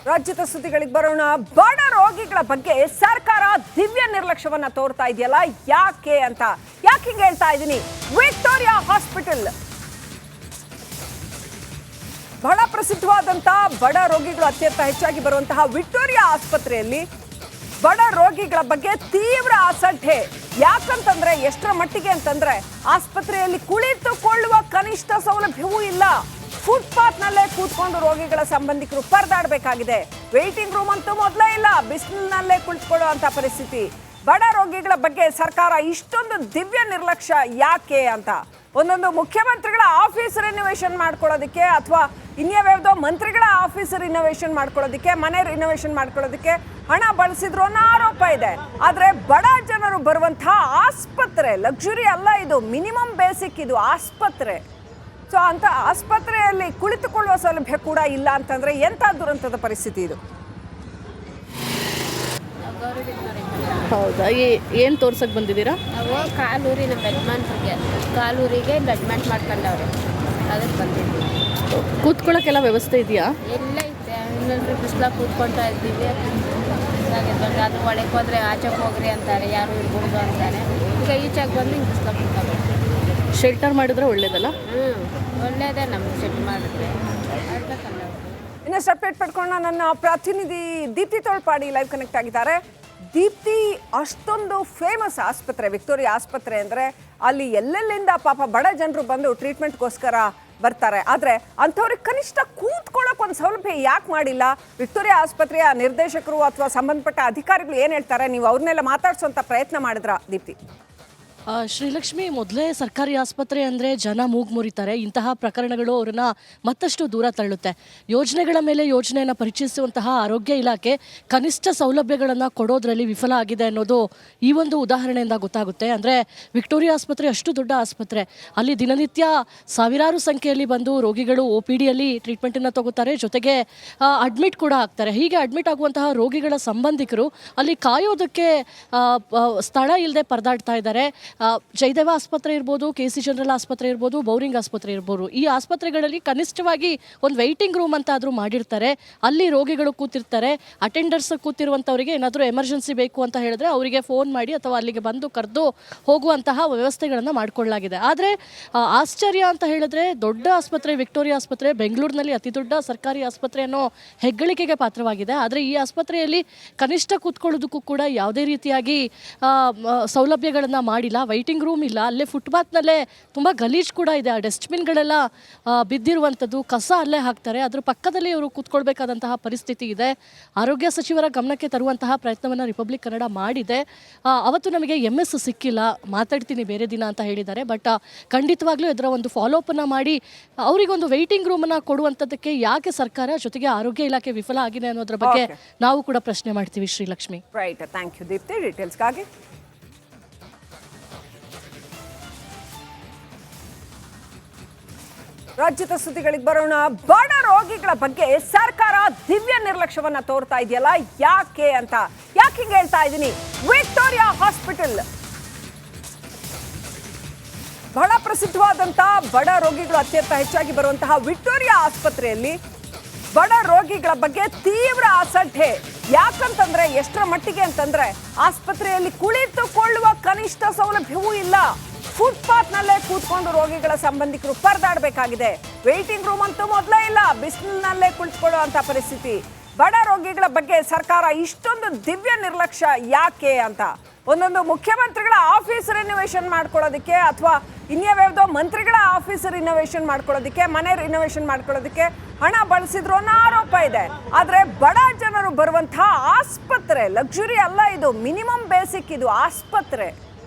ರಾಜ್ಯದ ಸುದ್ದಿಗಳಿಗೆ ಬರೋಣ. ಬಡ ರೋಗಿಗಳ ಬಗ್ಗೆ ಸರ್ಕಾರ ದಿವ್ಯ ನಿರ್ಲಕ್ಷ್ಯವನ್ನ ತೋರ್ತಾ ಇದೆಯಲ್ಲ, ಯಾಕೆ ಅಂತ ಹಿಂಗೆ ಹೇಳ್ತಾ ಇದ್ದೀನಿ. ವಿಕ್ಟೋರಿಯಾ ಹಾಸ್ಪಿಟಲ್ ಬಹಳ ಪ್ರಸಿದ್ಧವಾದಂತಹ ಬಡ ರೋಗಿಗಳು ಅತ್ಯಂತ ಹೆಚ್ಚಾಗಿ ಬರುವಂತಹ ವಿಕ್ಟೋರಿಯಾ ಆಸ್ಪತ್ರೆಯಲ್ಲಿ ಬಡ ರೋಗಿಗಳ ಬಗ್ಗೆ ತೀವ್ರ ಅಸಡ್ಡೆ. ಯಾಕಂತಂದ್ರೆ ಎಷ್ಟರ ಮಟ್ಟಿಗೆ ಅಂತಂದ್ರೆ ಆಸ್ಪತ್ರೆಯಲ್ಲಿ ಕುಳಿತುಕೊಳ್ಳುವ ಕನಿಷ್ಠ ಸೌಲಭ್ಯವೂ ಇಲ್ಲ. ಫುಟ್ಪಾತ್ ನಲ್ಲೇ ಕೂತ್ಕೊಂಡು ರೋಗಿಗಳ ಸಂಬಂಧಿಕರು ಪರದಾಡಬೇಕಾಗಿದೆ. ವೇಟಿಂಗ್ ರೂಮ್ ಅಂತೂ ಮೊದಲೇ ಇಲ್ಲ, ಬಿಸಿಲಿನಲ್ಲೇ ಕುಳಿತುಕೊಳ್ಳುವಂತ ಪರಿಸ್ಥಿತಿ. ಬಡ ರೋಗಿಗಳ ಬಗ್ಗೆ ಸರ್ಕಾರ ಇಷ್ಟೊಂದು ದಿವ್ಯ ನಿರ್ಲಕ್ಷ್ಯ ಯಾಕೆ ಅಂತ ಒಂದೊಂದು ಮುಖ್ಯಮಂತ್ರಿಗಳ ಆಫೀಸ್ ರಿನೋವೇಷನ್ ಮಾಡ್ಕೊಳ್ಳೋದಕ್ಕೆ ಅಥವಾ ಇನ್ಯಾವ್ಯಾವುದೋ ಮಂತ್ರಿಗಳ ಆಫೀಸ್ ರಿನೋವೇಷನ್ ಮಾಡ್ಕೊಳ್ಳೋದಕ್ಕೆ, ಮನೆ ರಿನೋವೇಷನ್ ಮಾಡ್ಕೊಳ್ಳೋದಕ್ಕೆ ಹಣ ಬಳಸಿದ್ರು ಅನ್ನೋ ಆರೋಪ ಇದೆ. ಆದರೆ ಬಡ ಜನರು ಬರುವಂತಹ ಆಸ್ಪತ್ರೆ ಲಕ್ಸುರಿ ಅಲ್ಲ, ಇದು ಮಿನಿಮಮ್ ಬೇಸಿಕ್, ಇದು ಆಸ್ಪತ್ರೆ. ಸೊ ಅಂತ ಆಸ್ಪತ್ರೆಯಲ್ಲಿ ಕುಳಿತುಕೊಳ್ಳುವ ಸೌಲಭ್ಯ ಕೂಡ ಇಲ್ಲ ಅಂತಂದ್ರೆ ಎಂಥ ದುರಂತದ ಪರಿಸ್ಥಿತಿ ಇದು. ಹೌದಾ, ಏನು ತೋರ್ಸಕ್ಕೆ ಬಂದಿದ್ದೀರಾ? ನಾವು ಕಾಲೂರಿ ನಮ್ಮ ಯಜಮಾನ್ರಿಗೆ ಕಾಲೂರಿಗೆ ಅಡ್ಮಿಟ್ ಮಾಡ್ಕೊಂಡವ್ರೆ, ಅದಕ್ಕೆ ಬಂದಿದ್ದೀವಿ. ಕೂತ್ಕೊಳ್ಳೋಕ್ಕೆಲ್ಲ ವ್ಯವಸ್ಥೆ ಇದೆಯಾ? ಎಲ್ಲ ಐತೆ, ಇನ್ನೊಂದು ಬಿಸಿಲಾಗ ಕೂತ್ಕೊಳ್ತಾ ಇದ್ದೀವಿ. ಅದು ಒಳಗೆ ಹೋದ್ರೆ ಆಚೆಗೆ ಹೋಗ್ರಿ ಅಂತಾರೆ, ಯಾರು ಇರ್ಬೋದು ಅಂತಾರೆ. ಈಗ ಈಚೆಗೆ ಬಂದು ಹಿಂಗೆ ಬಿಸಿಲಾಗ ಕೂತ್ಕೊಂಡು ಶೆಲ್ಟರ್ ಮಾಡಿದ್ರೆ ಒಳ್ಳೇದಲ್ಲ? ಒಳ್ಳೇದೇ, ನಮ್ಗೆ ಸೆಟ್ ಮಾಡಿದ್ರೆ ಆಡ್ಬೇಕಲ್ಲ. ಇನ್ನಷ್ಟು ಅಪ್ಡೇಟ್ ಪಡ್ಕೊಂಡು ನನ್ನ ಪ್ರತಿನಿಧಿ ದೀಪ್ತಿ ತೋಳ್ಪಾಡಿ ಲೈವ್ ಕನೆಕ್ಟ್ ಆಗಿದ್ದಾರೆ. ದೀಪ್ತಿ, ಅಷ್ಟೊಂದು ಫೇಮಸ್ ಆಸ್ಪತ್ರೆ ವಿಕ್ಟೋರಿಯಾ ಆಸ್ಪತ್ರೆ ಅಂದರೆ ಅಲ್ಲಿ ಎಲ್ಲೆಲ್ಲಿಂದ ಪಾಪ ಬಡ ಜನರು ಬಂದು ಟ್ರೀಟ್ಮೆಂಟ್ಗೋಸ್ಕರ ಬರ್ತಾರೆ. ಆದರೆ ಅಂಥವ್ರಿಗೆ ಕನಿಷ್ಠ ಕೂತ್ಕೊಳ್ಳೋಕೆ ಒಂದು ಸೌಲಭ್ಯ ಯಾಕೆ ಮಾಡಿಲ್ಲ? ವಿಕ್ಟೋರಿಯಾ ಆಸ್ಪತ್ರೆಯ ನಿರ್ದೇಶಕರು ಅಥವಾ ಸಂಬಂಧಪಟ್ಟ ಅಧಿಕಾರಿಗಳು ಏನು ಹೇಳ್ತಾರೆ? ನೀವು ಅವ್ರನ್ನೆಲ್ಲ ಮಾತಾಡ್ಸೋಂಥ ಪ್ರಯತ್ನ ಮಾಡಿದ್ರಾ ದೀಪ್ತಿ? ಶ್ರೀಲಕ್ಷ್ಮಿ, ಮೊದಲೇ ಸರ್ಕಾರಿ ಆಸ್ಪತ್ರೆ ಅಂದರೆ ಜನ ಮೂಗು ಮುರಿತಾರೆ. ಇಂತಹ ಪ್ರಕರಣಗಳು ಅವರನ್ನು ಮತ್ತಷ್ಟು ದೂರ ತಳ್ಳುತ್ತೆ. ಯೋಜನೆಗಳ ಮೇಲೆ ಯೋಜನೆಯನ್ನು ಪರಿಚಯಿಸುವಂತಹ ಆರೋಗ್ಯ ಇಲಾಖೆ ಕನಿಷ್ಠ ಸೌಲಭ್ಯಗಳನ್ನು ಕೊಡೋದ್ರಲ್ಲಿ ವಿಫಲ ಆಗಿದೆ ಅನ್ನೋದು ಈ ಒಂದು ಉದಾಹರಣೆಯಿಂದ ಗೊತ್ತಾಗುತ್ತೆ. ಅಂದರೆ ವಿಕ್ಟೋರಿಯಾ ಆಸ್ಪತ್ರೆ ಅಷ್ಟು ದೊಡ್ಡ ಆಸ್ಪತ್ರೆ, ಅಲ್ಲಿ ದಿನನಿತ್ಯ ಸಾವಿರಾರು ಸಂಖ್ಯೆಯಲ್ಲಿ ಬಂದು ರೋಗಿಗಳು OPDಯಲ್ಲಿ ಟ್ರೀಟ್ಮೆಂಟನ್ನು ತಗೋತಾರೆ, ಜೊತೆಗೆ ಅಡ್ಮಿಟ್ ಕೂಡ ಆಗ್ತಾರೆ. ಹೀಗೆ ಅಡ್ಮಿಟ್ ಆಗುವಂತಹ ರೋಗಿಗಳ ಸಂಬಂಧಿಕರು ಅಲ್ಲಿ ಕಾಯೋದಕ್ಕೆ ಸ್ಥಳ ಇಲ್ಲದೆ ಪರದಾಡ್ತಾ ಇದ್ದಾರೆ. ಜಯದೇವ ಆಸ್ಪತ್ರೆ ಇರ್ಬೋದು, KC ಜನರಲ್ ಆಸ್ಪತ್ರೆ ಇರ್ಬೋದು, ಬೌರಿಂಗ್ ಆಸ್ಪತ್ರೆ ಇರ್ಬೋದು, ಈ ಆಸ್ಪತ್ರೆಗಳಲ್ಲಿ ಕನಿಷ್ಠವಾಗಿ ಒಂದು ವೆಯ್ಟಿಂಗ್ ರೂಮ್ ಅಂತ ಆದರೂ ಮಾಡಿರ್ತಾರೆ. ಅಲ್ಲಿ ರೋಗಿಗಳು ಕೂತಿರ್ತಾರೆ. ಅಟೆಂಡರ್ಸ್ ಕೂತಿರುವಂಥವರಿಗೆ ಏನಾದರೂ ಎಮರ್ಜೆನ್ಸಿ ಬೇಕು ಅಂತ ಹೇಳಿದ್ರೆ ಅವರಿಗೆ ಫೋನ್ ಮಾಡಿ ಅಥವಾ ಅಲ್ಲಿಗೆ ಬಂದು ಕರೆದು ಹೋಗುವಂತಹ ವ್ಯವಸ್ಥೆಗಳನ್ನು ಮಾಡಿಕೊಳ್ಳಲಾಗಿದೆ. ಆದರೆ ಆಶ್ಚರ್ಯ ಅಂತ ಹೇಳಿದ್ರೆ, ದೊಡ್ಡ ಆಸ್ಪತ್ರೆ ವಿಕ್ಟೋರಿಯಾ ಆಸ್ಪತ್ರೆ ಬೆಂಗಳೂರಿನಲ್ಲಿ ಅತಿ ದೊಡ್ಡ ಸರ್ಕಾರಿ ಆಸ್ಪತ್ರೆ ಅನ್ನೋ ಹೆಗ್ಗಳಿಕೆಗೆ ಪಾತ್ರವಾಗಿದೆ. ಆದರೆ ಈ ಆಸ್ಪತ್ರೆಯಲ್ಲಿ ಕನಿಷ್ಠ ಕೂತ್ಕೊಳ್ಳೋದಕ್ಕೂ ಕೂಡ ಯಾವುದೇ ರೀತಿಯಾಗಿ ಸೌಲಭ್ಯಗಳನ್ನು ಮಾಡಿಲ್ಲ. ವೈಟಿಂಗ್ ರೂಮ್ ಇಲ್ಲ, ಅಲ್ಲೇ ಫುಟ್ಪಾತ್ನಲ್ಲೇ ತುಂಬ ಗಲೀಜು ಕೂಡ ಇದೆ. ಆ ಡಸ್ಟ್ಬಿನ್ಗಳೆಲ್ಲ ಬಿದ್ದಿರುವಂಥದ್ದು, ಕಸ ಅಲ್ಲೇ ಹಾಕ್ತಾರೆ. ಅದ್ರ ಪಕ್ಕದಲ್ಲಿ ಇವರು ಕೂತ್ಕೊಳ್ಬೇಕಾದಂತಹ ಪರಿಸ್ಥಿತಿ ಇದೆ. ಆರೋಗ್ಯ ಸಚಿವರ ಗಮನಕ್ಕೆ ತರುವಂತಹ ಪ್ರಯತ್ನವನ್ನು ರಿಪಬ್ಲಿಕ್ ಕನ್ನಡ ಮಾಡಿದೆ. ಅವತ್ತು ನಮಗೆ MS ಸಿಕ್ಕಿಲ್ಲ, ಮಾತಾಡ್ತೀನಿ ಬೇರೆ ದಿನ ಅಂತ ಹೇಳಿದ್ದಾರೆ. ಬಟ್ ಖಂಡಿತವಾಗ್ಲೂ ಇದರ ಒಂದು ಫಾಲೋಅಪನ್ನು ಮಾಡಿ ಅವರಿಗೊಂದು ವೆಯ್ಟಿಂಗ್ ರೂಮನ್ನು ಕೊಡುವಂಥದ್ದಕ್ಕೆ ಯಾಕೆ ಸರ್ಕಾರ ಜೊತೆಗೆ ಆರೋಗ್ಯ ಇಲಾಖೆ ವಿಫಲ ಆಗಿದೆ ಅನ್ನೋದ್ರ ಬಗ್ಗೆ ನಾವು ಕೂಡ ಪ್ರಶ್ನೆ ಮಾಡ್ತೀವಿ. Sreelakshmi, right, thank you Deepti ಡೀಟೇಲ್ಸ್ಗಾಗಿ. ರಾಜ್ಯದ ಸುದ್ದಿಗಳಿಗೆ ಬರೋಣ. ಬಡ ರೋಗಿಗಳ ಬಗ್ಗೆ ಸರ್ಕಾರ ದಿವ್ಯ ನಿರ್ಲಕ್ಷ್ಯವನ್ನ ತೋರ್ತಾ ಇದೆಯಲ್ಲ, ಯಾಕೆ ಅಂತ ಹಿಂಗೆ ಹೇಳ್ತಾ ಇದ್ದೀನಿ. ವಿಕ್ಟೋರಿಯಾ ಹಾಸ್ಪಿಟಲ್ ಬಹಳ ಪ್ರಸಿದ್ಧವಾದಂತಹ ಬಡ ರೋಗಿಗಳು ಅತ್ಯಂತ ಹೆಚ್ಚಾಗಿ ಬರುವಂತಹ ವಿಕ್ಟೋರಿಯಾ ಆಸ್ಪತ್ರೆಯಲ್ಲಿ ಬಡ ರೋಗಿಗಳ ಬಗ್ಗೆ ತೀವ್ರ ಅಸಡ್ಡೆ. ಯಾಕಂತಂದ್ರೆ ಎಷ್ಟರ ಮಟ್ಟಿಗೆ ಅಂತಂದ್ರೆ ಆಸ್ಪತ್ರೆಯಲ್ಲಿ ಕುಳಿತುಕೊಳ್ಳುವ ಕನಿಷ್ಠ ಸೌಲಭ್ಯವೂ ಇಲ್ಲ. ಫುಟ್ಪಾತ್ ನಲ್ಲೇ ಕೂತ್ಕೊಂಡು ರೋಗಿಗಳ ಸಂಬಂಧಿಕರು ಪರದಾಡಬೇಕಾಗಿದೆ. ವೇಟಿಂಗ್ ರೂಮ್ ಅಂತೂ ಮೊದಲೇ ಇಲ್ಲ, ಬಿಸಿಲಿನಲ್ಲೇ ಕುಳಿತುಕೊಳ್ಳುವಂತ ಪರಿಸ್ಥಿತಿ. ಬಡ ರೋಗಿಗಳ ಬಗ್ಗೆ ಸರ್ಕಾರ ಇಷ್ಟೊಂದು ದಿವ್ಯ ನಿರ್ಲಕ್ಷ್ಯ ಯಾಕೆ ಅಂತ ಒಂದೊಂದು ಮುಖ್ಯಮಂತ್ರಿಗಳ ಆಫೀಸ್ ರಿನೋವೇಷನ್ ಮಾಡ್ಕೊಳ್ಳೋದಕ್ಕೆ ಅಥವಾ ಇನ್ಯಾವ್ಯಾವುದೋ ಮಂತ್ರಿಗಳ ಆಫೀಸ್ ರಿನೋವೇಷನ್ ಮಾಡ್ಕೊಳ್ಳೋದಕ್ಕೆ, ಮನೆ ರಿನೋವೇಷನ್ ಮಾಡ್ಕೊಳ್ಳೋದಕ್ಕೆ ಹಣ ಬಳಸಿದ್ರು ಅನ್ನೋ ಆರೋಪ ಇದೆ. ಆದರೆ ಬಡ ಜನರು ಬರುವಂತಹ ಆಸ್ಪತ್ರೆ ಲಕ್ಸುರಿ ಅಲ್ಲ, ಇದು ಮಿನಿಮಮ್ ಬೇಸಿಕ್, ಇದು ಆಸ್ಪತ್ರೆ.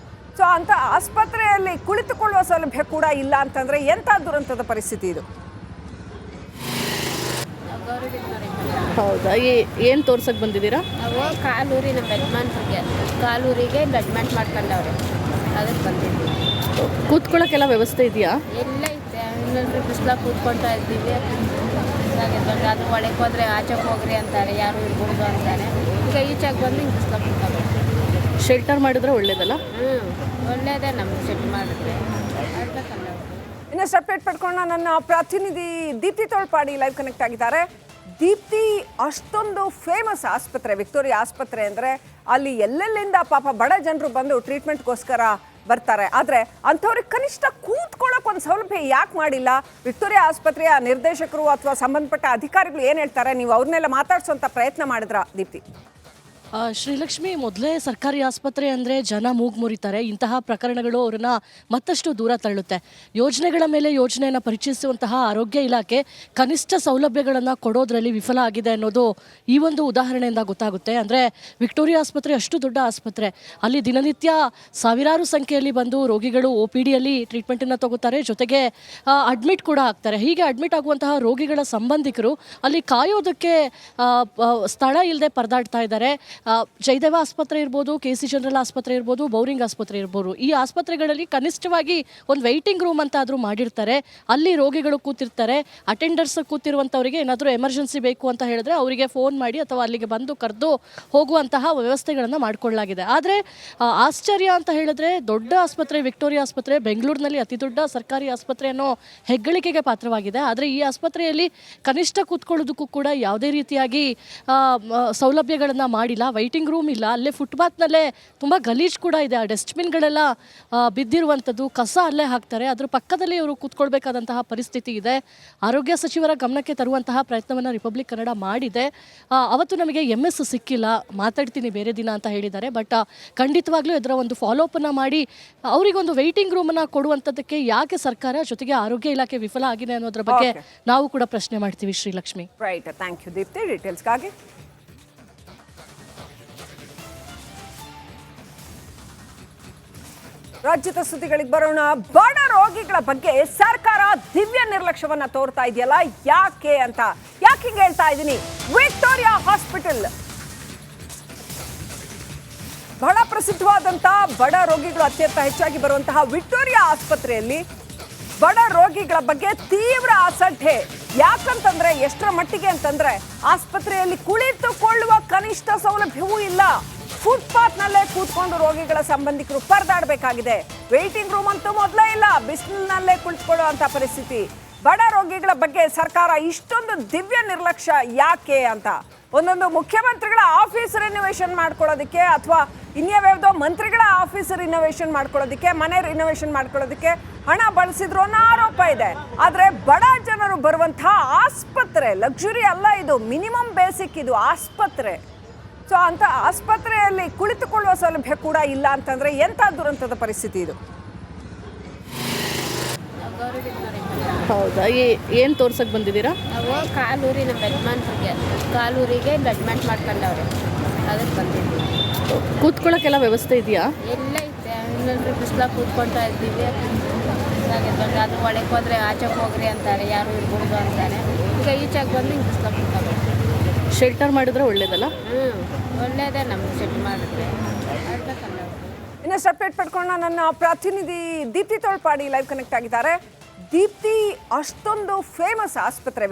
ಸೊ ಅಂತ ಆಸ್ಪತ್ರೆಯಲ್ಲಿ ಕುಳಿತುಕೊಳ್ಳುವ ಸೌಲಭ್ಯ ಕೂಡ ಇಲ್ಲ ಅಂತಂದ್ರೆ ಎಂಥ ದುರಂತದ ಪರಿಸ್ಥಿತಿ ಇದು. ಹೌದಾ, ಏನು ತೋರ್ಸಕ್ಕೆ ಬಂದಿದ್ದೀರಾ? ನಾವು ಕಾಲೂರಿ ನಮ್ಮ ಯಜಮಾನ್ರಿಗೆ ಕಾಲೂರಿಗೆ ಅಡ್ಮಿಟ್ ಮಾಡ್ಕೊಂಡವ್ರೆ, ಅದಕ್ಕೆ ಬಂದಿದ್ದೀವಿ. ಕೂತ್ಕೊಳ್ಳೋಕ್ಕೆಲ್ಲ ವ್ಯವಸ್ಥೆ ಇದೆಯಾ? ಎಲ್ಲ ಐತೆ, ಇನ್ನೊಂದು ಬಿಸಿಲಾಗ ಕೂತ್ಕೊಳ್ತಾ ಇದ್ದೀವಿ. ಅದು ಒಳಗೆ ಹೋದ್ರೆ ಆಚೆಗೆ ಹೋಗ್ರಿ ಅಂತಾರೆ, ಯಾರು ಇರ್ಬೋದು ಅಂತಾರೆ. ಈಗ ಈಚೆಗೆ ಬಂದು ಹಿಂಗೆ ಬಿಸಿಲಾಗ ಕೂತ್ಕೊಂಡು ಶೆಲ್ಟರ್ ಮಾಡಿದ್ರೆ ಒಳ್ಳೇದಲ್ಲ? ಒಳ್ಳೇದೇ, ನಮ್ಗೆ ಸೆಟ್ ಮಾಡಿದ್ರೆ ಆಡ್ಬೇಕಲ್ಲ. ಇನ್ನಷ್ಟು ಅಪ್ಡೇಟ್ ಪಡ್ಕೊಂಡು ನನ್ನ ಪ್ರತಿನಿಧಿ ದೀಪ್ತಿ ತೋಳ್ಪಾಡಿ ಲೈವ್ ಕನೆಕ್ಟ್ ಆಗಿದ್ದಾರೆ. ದೀಪ್ತಿ ಅಷ್ಟೊಂದು ಫೇಮಸ್ ಆಸ್ಪತ್ರೆ ವಿಕ್ಟೋರಿಯಾ ಆಸ್ಪತ್ರೆ ಅಂದರೆ ಅಲ್ಲಿ ಎಲ್ಲೆಲ್ಲಿಂದ ಪಾಪ ಬಡ ಜನರು ಬಂದು ಟ್ರೀಟ್ಮೆಂಟ್ಗೋಸ್ಕರ ಬರ್ತಾರೆ. ಆದರೆ ಅಂಥವ್ರಿಗೆ ಕನಿಷ್ಠ ಕೂತ್ಕೊಳ್ಳೋಕೆ ಒಂದು ಸೌಲಭ್ಯ ಯಾಕೆ ಮಾಡಿಲ್ಲ? ವಿಕ್ಟೋರಿಯಾ ಆಸ್ಪತ್ರೆಯ ನಿರ್ದೇಶಕರು ಅಥವಾ ಸಂಬಂಧಪಟ್ಟ ಅಧಿಕಾರಿಗಳು ಏನು ಹೇಳ್ತಾರೆ? ನೀವು ಅವ್ರನ್ನೆಲ್ಲ ಮಾತಾಡ್ಸೋಂಥ ಪ್ರಯತ್ನ ಮಾಡಿದ್ರಾ ದೀಪ್ತಿ? ಶ್ರೀಲಕ್ಷ್ಮಿ, ಮೊದಲೇ ಸರ್ಕಾರಿ ಆಸ್ಪತ್ರೆ ಅಂದರೆ ಜನ ಮೂಗು ಮುರಿತಾರೆ. ಇಂತಹ ಪ್ರಕರಣಗಳು ಅವ್ರನ್ನ ಮತ್ತಷ್ಟು ದೂರ ತಳ್ಳುತ್ತೆ. ಯೋಜನೆಗಳ ಮೇಲೆ ಯೋಜನೆಯನ್ನು ಪರಿಚಯಿಸುವಂತಹ ಆರೋಗ್ಯ ಇಲಾಖೆ ಕನಿಷ್ಠ ಸೌಲಭ್ಯಗಳನ್ನು ಕೊಡೋದ್ರಲ್ಲಿ ವಿಫಲ ಆಗಿದೆ ಅನ್ನೋದು ಈ ಒಂದು ಉದಾಹರಣೆಯಿಂದ ಗೊತ್ತಾಗುತ್ತೆ. ಅಂದರೆ ವಿಕ್ಟೋರಿಯಾ ಆಸ್ಪತ್ರೆ ಅಷ್ಟು ದೊಡ್ಡ ಆಸ್ಪತ್ರೆ, ಅಲ್ಲಿ ದಿನನಿತ್ಯ ಸಾವಿರಾರು ಸಂಖ್ಯೆಯಲ್ಲಿ ಬಂದು ರೋಗಿಗಳು OPDಯಲ್ಲಿ ಟ್ರೀಟ್ಮೆಂಟನ್ನು ತಗೋತಾರೆ, ಜೊತೆಗೆ ಅಡ್ಮಿಟ್ ಕೂಡ ಆಗ್ತಾರೆ. ಹೀಗೆ ಅಡ್ಮಿಟ್ ಆಗುವಂತಹ ರೋಗಿಗಳ ಸಂಬಂಧಿಕರು ಅಲ್ಲಿ ಕಾಯೋದಕ್ಕೆ ಸ್ಥಳ ಇಲ್ಲದೆ ಪರದಾಡ್ತಾ ಇದ್ದಾರೆ. ಜಯದೇವ ಆಸ್ಪತ್ರೆ ಇರ್ಬೋದು, KC ಜನರಲ್ ಆಸ್ಪತ್ರೆ ಇರ್ಬೋದು, ಬೌರಿಂಗ್ ಆಸ್ಪತ್ರೆ ಇರ್ಬೋದು, ಈ ಆಸ್ಪತ್ರೆಗಳಲ್ಲಿ ಕನಿಷ್ಠವಾಗಿ ಒಂದು ವೆಯ್ಟಿಂಗ್ ರೂಮ್ ಅಂತ ಆದರೂ ಮಾಡಿರ್ತಾರೆ. ಅಲ್ಲಿ ರೋಗಿಗಳು ಕೂತಿರ್ತಾರೆ. ಅಟೆಂಡರ್ಸ್ ಕೂತಿರುವಂಥವರಿಗೆ ಏನಾದರೂ ಎಮರ್ಜೆನ್ಸಿ ಬೇಕು ಅಂತ ಹೇಳಿದ್ರೆ ಅವರಿಗೆ ಫೋನ್ ಮಾಡಿ ಅಥವಾ ಅಲ್ಲಿಗೆ ಬಂದು ಕರೆದು ಹೋಗುವಂತಹ ವ್ಯವಸ್ಥೆಗಳನ್ನು ಮಾಡಿಕೊಳ್ಳಲಾಗಿದೆ. ಆದರೆ ಆಶ್ಚರ್ಯ ಅಂತ ಹೇಳಿದ್ರೆ, ದೊಡ್ಡ ಆಸ್ಪತ್ರೆ ವಿಕ್ಟೋರಿಯಾ ಆಸ್ಪತ್ರೆ ಬೆಂಗಳೂರಿನಲ್ಲಿ ಅತಿ ದೊಡ್ಡ ಸರ್ಕಾರಿ ಆಸ್ಪತ್ರೆ ಅನ್ನೋ ಹೆಗ್ಗಳಿಕೆಗೆ ಪಾತ್ರವಾಗಿದೆ. ಆದರೆ ಈ ಆಸ್ಪತ್ರೆಯಲ್ಲಿ ಕನಿಷ್ಠ ಕೂತ್ಕೊಳ್ಳೋದಕ್ಕೂ ಕೂಡ ಯಾವುದೇ ರೀತಿಯಾಗಿ ಸೌಲಭ್ಯಗಳನ್ನು ಮಾಡಿಲ್ಲ. ವೈಟಿಂಗ್ ರೂಮ್ ಇಲ್ಲ. ಅಲ್ಲೇ ಫುಟ್ಪಾತ್ನಲ್ಲೇ ತುಂಬ ಗಲೀಜು ಕೂಡ ಇದೆ. ಆ ಡಸ್ಟ್ಬಿನ್ಗಳೆಲ್ಲ ಬಿದ್ದಿರುವಂಥದ್ದು, ಕಸ ಅಲ್ಲೇ ಹಾಕ್ತಾರೆ. ಅದ್ರ ಪಕ್ಕದಲ್ಲಿ ಇವರು ಕೂತ್ಕೊಳ್ಬೇಕಾದಂತಹ ಪರಿಸ್ಥಿತಿ ಇದೆ. ಆರೋಗ್ಯ ಸಚಿವರ ಗಮನಕ್ಕೆ ತರುವಂತಹ ಪ್ರಯತ್ನವನ್ನು ರಿಪಬ್ಲಿಕ್ ಕನ್ನಡ ಮಾಡಿದೆ. ಅವತ್ತು ನಮಗೆ MS ಸಿಕ್ಕಿಲ್ಲ, ಮಾತಾಡ್ತೀನಿ ಬೇರೆ ದಿನ ಅಂತ ಹೇಳಿದ್ದಾರೆ. ಬಟ್ ಖಂಡಿತವಾಗ್ಲೂ ಇದರ ಒಂದು ಫಾಲೋಅಪನ್ನು ಮಾಡಿ ಅವರಿಗೊಂದು ವೆಯ್ಟಿಂಗ್ ರೂಮನ್ನು ಕೊಡುವಂಥದ್ದಕ್ಕೆ ಯಾಕೆ ಸರ್ಕಾರ ಜೊತೆಗೆ ಆರೋಗ್ಯ ಇಲಾಖೆ ವಿಫಲ ಆಗಿದೆ ಅನ್ನೋದ್ರ ಬಗ್ಗೆ ನಾವು ಕೂಡ ಪ್ರಶ್ನೆ ಮಾಡ್ತೀವಿ. Sreelakshmi, right, thank you Deepti ಡೀಟೇಲ್ಸ್ಗಾಗಿ. ರಾಜ್ಯದ ಸುದ್ದಿಗಳಿಗೆ ಬರೋಣ. ಬಡ ರೋಗಿಗಳ ಬಗ್ಗೆ ಸರ್ಕಾರ ದಿವ್ಯ ನಿರ್ಲಕ್ಷ್ಯವನ್ನ ತೋರ್ತಾ ಇದೆಯಲ್ಲ, ಯಾಕೆ ಅಂತ ಯಾಕೆ ಹಿಂಗೆ ಹೇಳ್ತಾ ಇದ್ದೀನಿ? ವಿಕ್ಟೋರಿಯಾ ಹಾಸ್ಪಿಟಲ್ ಬಹಳ ಪ್ರಸಿದ್ಧವಾದಂಥ ಬಡ ರೋಗಿಗಳು ಅತ್ಯಂತ ಹೆಚ್ಚಾಗಿ ಬರುವಂತಹ ವಿಕ್ಟೋರಿಯಾ ಆಸ್ಪತ್ರೆಯಲ್ಲಿ ಬಡ ರೋಗಿಗಳ ಬಗ್ಗೆ ತೀವ್ರ ಅಸಡ್ಡೆ. ಯಾಕಂತಂದ್ರೆ ಎಷ್ಟರ ಮಟ್ಟಿಗೆ ಅಂತಂದ್ರೆ ಆಸ್ಪತ್ರೆಯಲ್ಲಿ ಕುಳಿತುಕೊಳ್ಳುವ ಕನಿಷ್ಠ ಸೌಲಭ್ಯವೂ ಇಲ್ಲ. ಫುಟ್ಪಾತ್ನಲ್ಲೇ ಕೂತ್ಕೊಂಡು ರೋಗಿಗಳ ಸಂಬಂಧಿಕರು ಪರದಾಡಬೇಕಾಗಿದೆ. ವೇಟಿಂಗ್ ರೂಮ್ ಅಂತೂ ಮೊದಲೇ ಇಲ್ಲ, ಬಿಸಿಲಿನಲ್ಲೇ ಕುಳಿತುಕೊಳ್ಳುವಂಥ ಪರಿಸ್ಥಿತಿ. ಬಡ ರೋಗಿಗಳ ಬಗ್ಗೆ ಸರ್ಕಾರ ಇಷ್ಟೊಂದು ದಿವ್ಯ ನಿರ್ಲಕ್ಷ್ಯ ಯಾಕೆ ಅಂತ ಒಂದೊಂದು ಮುಖ್ಯಮಂತ್ರಿಗಳ ಆಫೀಸ್ ರಿನೋವೇಷನ್ ಮಾಡ್ಕೊಳ್ಳೋದಕ್ಕೆ ಅಥವಾ ಇನ್ಯಾವ್ಯಾವುದೋ ಮಂತ್ರಿಗಳ ಆಫೀಸ್ ರಿನೋವೇಷನ್ ಮಾಡ್ಕೊಳ್ಳೋದಕ್ಕೆ, ಮನೆ ರಿನೋವೇಷನ್ ಮಾಡ್ಕೊಳ್ಳೋದಕ್ಕೆ ಹಣ ಬಳಸಿದ್ರು ಅನ್ನೋ ಆರೋಪ ಇದೆ. ಆದರೆ ಬಡ ಜನರು ಬರುವಂತಹ ಆಸ್ಪತ್ರೆ ಲಕ್ಸುರಿ ಅಲ್ಲ, ಇದು ಮಿನಿಮಮ್ ಬೇಸಿಕ್, ಇದು ಆಸ್ಪತ್ರೆ. ಸೊ ಅಂತ ಆಸ್ಪತ್ರೆಯಲ್ಲಿ ಕುಳಿತುಕೊಳ್ಳುವ ಸೌಲಭ್ಯ ಕೂಡ ಇಲ್ಲ ಅಂತಂದ್ರೆ ಎಂಥ ದುರಂತದ ಪರಿಸ್ಥಿತಿ ಇದು. ಹೌದಾ? ಏನು ತೋರ್ಸಕ್ಕೆ ಬಂದಿದ್ದೀರಾ? ನಾವು ಕಾಲೂರಿ ನಮ್ಮ ಯಜಮಾನ್ರಿಗೆ ಕಾಲೂರಿಗೆ ಅಡ್ಮಿಟ್ ಮಾಡ್ಕೊಂಡವ್ರೆ, ಅದಕ್ಕೆ ಬಂದಿದ್ದೀವಿ. ಕೂತ್ಕೊಳ್ಳೋಕ್ಕೆಲ್ಲ ವ್ಯವಸ್ಥೆ ಇದೆಯಾ? ಎಲ್ಲ ಐತೆ, ಇನ್ನೊಂದು ಬಿಸಿಲಾಗ ಕೂತ್ಕೊಳ್ತಾ ಇದ್ದೀವಿ. ಹಾಗಿದ್ದಾಗ ಅದು ಒಳಗೆ ಹೋದರೆ ಆಚೆಗೆ ಹೋಗ್ರಿ ಅಂತಾರೆ, ಯಾರು ಇರ್ಬೋದು ಅಂತಾರೆ. ಈಗ ಈಚೆಗೆ ಬಂದು ಹಿಂಗೆ ಬಿಸಿಲಾಗ ಕೂತ್ಕೋಬೇಕು. ಶೆಲ್ಟರ್ ಮಾಡಿದ್ರೆ ಒಳ್ಳೇದಲ್ಲ? ಒಳ್ಳೇದೇ ನಮ್ಗೆ ಸೆಟ್ ಮಾಡಿದ್ರೆ. ಇನ್ನಷ್ಟು ಅಪ್ಡೇಟ್ ಪಡ್ಕೊಂಡು ನನ್ನ ಪ್ರತಿನಿಧಿ ದೀಪ್ತಿ ತೋಳ್ಪಾಡಿ ಲೈವ್ ಕನೆಕ್ಟ್ ಆಗಿದ್ದಾರೆ. ದೀಪ್ತಿ, ಅಷ್ಟೊಂದು ಫೇಮಸ್ ಆಸ್ಪತ್ರೆ